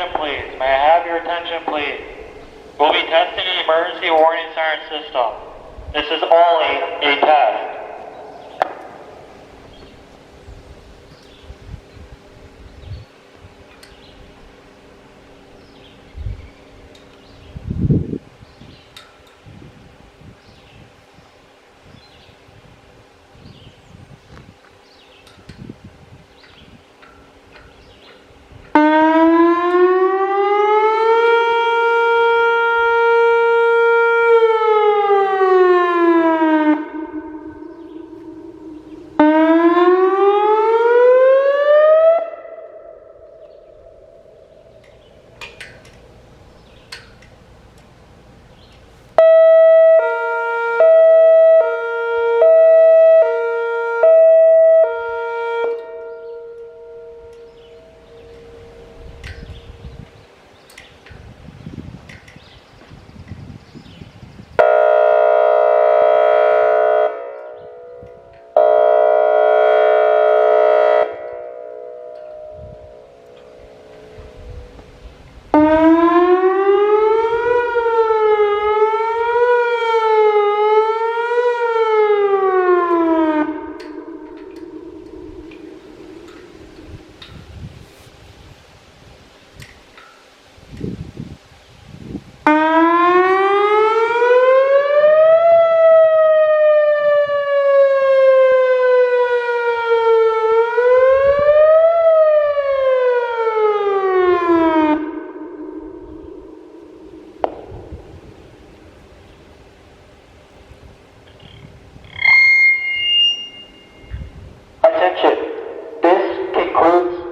attention, please? May I have your attention, please? We'll be testing the emergency warning siren system. This is only a test.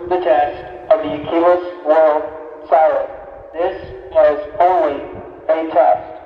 The test of the keyless world siren. This was only a test.